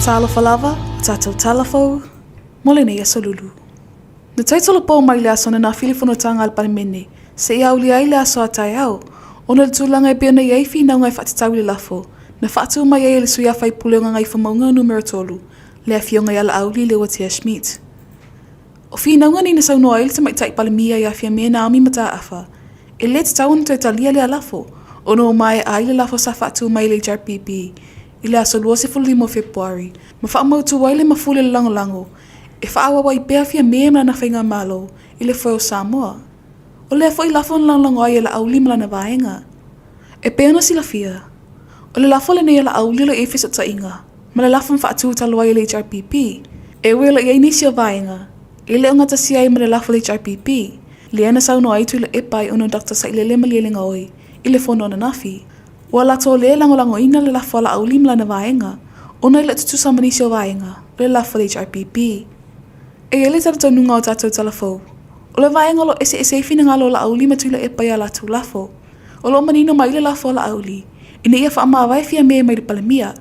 Tala falava, tatou tala fou, mole nei Aso Lulu. Na taitolo po mai le aso na Filifono tanga al palimene, se ia uli ai le aso atai au, ona le tūlanga e pia na iei fina ngai whatatau le lafo, na whatu mai e le suia whai puleonga ngai whamaunga numero tolu, le afionga ia la auli le watia Schmidt. O fina ngani na saunoa ili tamai tai palimia ia fia mea na ami mata afa, e le tatau na taitalia le lafo, ono o mai ai le lafo sa whatu mai le JRPP, Ile Aso Lulu se fulimo Februari, ma wha amautu waile ma fule lango, e wha awa wai bea fia mea mla na whainga malo, ile fweo Samoa. O lea fo i lafo na lango ai la auli mla na vaenga. E pēna si la fia. O le lafo le nei la auli le efes at inga, ma le lafo mfa atu talua i le HRPP, e wela i ainisi o vaenga, ile o ngata si ai ma le lafo le HRPP, le ana sauno aitu ile epai ono Dr. sa ile lema lielinga oi, ile fono na nafi. Wala to le lango ina le lafo la auli mla na vaenga, ona ile tutu samanisi o vaenga, le lafo le HRPP. E ele tata nunga o tatou tala fou. O le vaenga lo ese fina ngalo la auli matu ile epai ala tu lafo. O lo manino mai le lafo la auli, ina ia wha maa vai fia mea mai le palamia,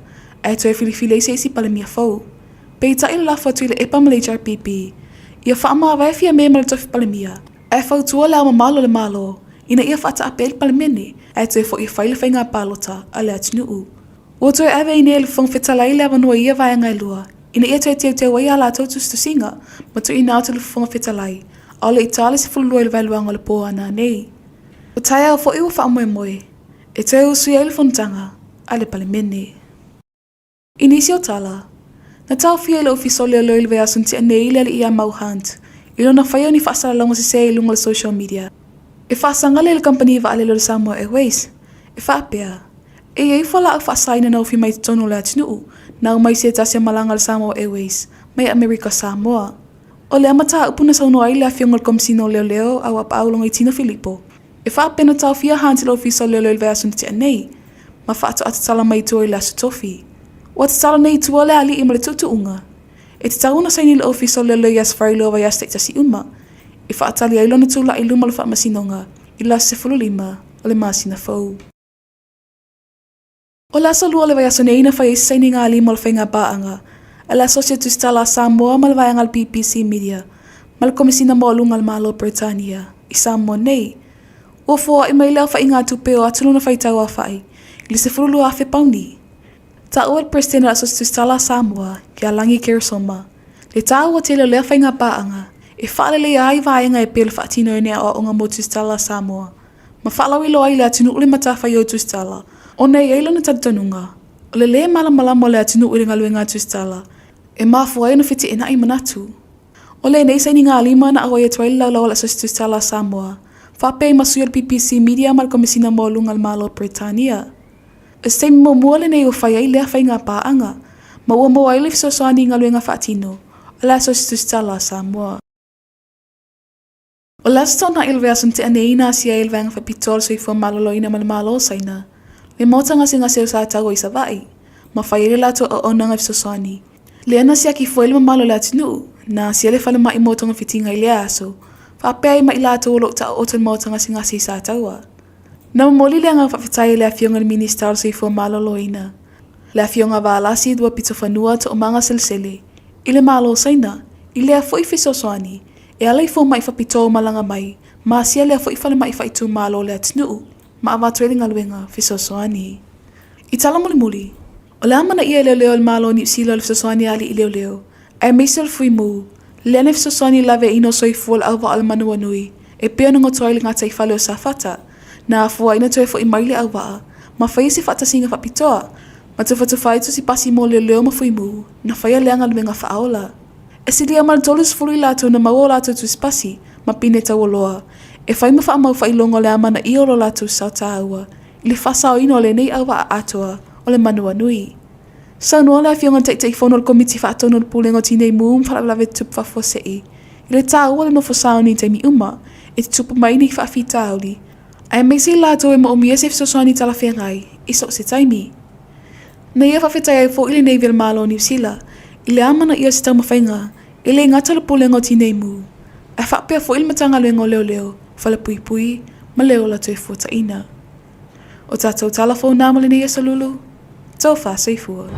ai to e filifile isi palamia fou. Pei ta ile lafo tu ile epa ma le HRPP, ia wha maa vai fia mea mai le tofi palamia, ai fau tua le ama malo le malo, ina ia wha ta ape le palamene, ai to e fo i whaile whainga palota a le atinuu. Ua to e awe ine le whang whetalai le awanua ia vaenga e lua, ina ia te teo wai ala tautu stusinga, ma tu ina atu le whanga whetalai, au le itale se fululua i le vailuanga le po ana nei. O taia o fo iwa wha moe moe, e te usui ai le whontanga, a le palimene. Inisi o tala, na tau fia i le ofisole o loile vea sunti a nei le ia mau hunt, ilo na whaia ni whaasara longa se se ilunga le social media. E whaasangale le company va ale le Samoa Airways, e whaapea, e ei whala au whaasaina na ufi mai tono le atinuu, na mai se tasia malanga le Samoa Airways, mai America Samoa. O le amata upuna sauno ai le afionga le komisino leo au apa aulonga i Tina Filipo. E whaapena tau fia hanti le ofisa leo vea sunti a nei, ma whaato atatala mai tua i le asu tofi. O atatala nei tua le ali ima le tutuunga. E te tauna saini le ofisa leo ias wharilova ias te tasi uma, e whaatali ai lona tula i luma le whaamasinonga, i la se fululima o le masina fau. O le Aso Lulu le vai aso neina whai isi saini ngā lima o le whainga baanga, a le Associate Tala Samoa ma le vaianga le BBC Media, ma le komisina mo lunga le malo Britannia, i Samoa nei. Ua fua i mai leo whai ngā tupe o atuluna whai tau a whai, i le se fululu a whi pauni. Ta ua le President a Associate Tala Samoa, ki a langi Kersoma, le ta ua te leo leo whainga baanga, e whaalele ai vaianga e pele whaatino e nea o onga mo Tustala Samoa. Ma whaalau ilo ai le atinu ule matawhai o Tustala, o nei eila na tatatanunga. O le malamala mo le atinu ule ngalue ngā Tustala, e mafu ai no fiti ina i manatu. O le nei saini ngā lima na awai e tuaili lau la Associate Tala Samoa, whapei masuia le BBC Media ma le komisina mo lunga le malo Britannia. E seimi mo mua le nei o whai ai lea whai ngā paanga, ma ua mo ai le fisosoani ngalue ngā whaatino, o le Associate Tala Samoa. O la stona ilvea sunti ane ina sia ilvea ngā whapitol so i fua malolo ina ma le malo saina. Le mota ngasi ngasi o sa tau i sa vai, ma whaile lato o ona ngā fisosoani. Le ana sia ki fua ilma malo le atinu, na sia le whale mai moto ngā fitinga i le aso, whapea i mai lato o lo ta o tan mota ngasi ngasi sa taua. Na mamoli le ngā whapitaia le afionga le minister so i fua malolo ina. Le afionga waalasi dua pito whanua to o manga selsele, i le malo saina, i le a fo i fisosoani, e alai fo mai whapito malanga mai, ma sia lea fo i whale mai whaitu malo le atinuu, ma awatuele ngā luenga fisosoani. I tala muli, o le amana ia leo le malo ni silo le fisosoani ali i leo, ai meisel fui mu, le ane fisosoani lave ino soi fuol au wa almanua nui, e peo nungo toile ngā tai whale o sa fata, na afua ina toe fo i maile au waa, ma whaisi fata singa whapitoa, ma te whatawhaitu si pasi mo leo ma fui mu, na whaia leanga luenga whaaola. E si lia mal tolus fului lato na maua lato tu spasi, ma pine tau loa. E whai ma wha mau whai longo le amana i olo lato sa tāua, i le whasao ino le nei awa a atoa, o le manua nui. Sa noa le fionga teitei whono le komiti whaatono le pūlengo tinei muum whalawlawe tupu whafosei. I le tāua le no whasao ni te mi uma, e te tupu mai ni whaafi tāuli. Ai meisi lato e ma o miese fisosoani tala whengai, i so se taimi. Na ia whawhetai ai fo ili nei vil malo New Zealand, I le amana ia se tau mawhainga, I le ngata le pūlengo tinei mu. Ai whapea fo ilmatanga luengo leo, whala pui pui, ma leo la tue fuata ina. O tātou tala fou nāmale ni Aso Lulu, tau wha seifua.